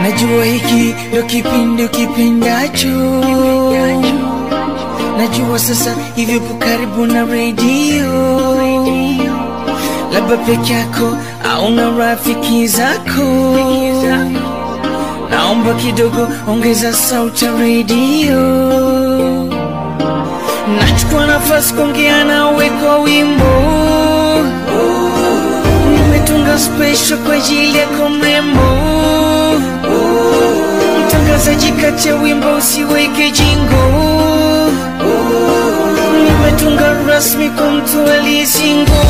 Najua hiki ndo kipindi kipendacho, najua sasa hivi upo karibu na radio, labda peke yako au na rafiki zako. Naomba kidogo ongeza sauti ya radio, nachukua nafasi kuongea nawe kwa wimbo. Nimetunga special kwa ajili yako mrembo, mtangazaji kati ya wimbo usiweke jingo. Nimetunga rasmi kwa mtu aliyesingo.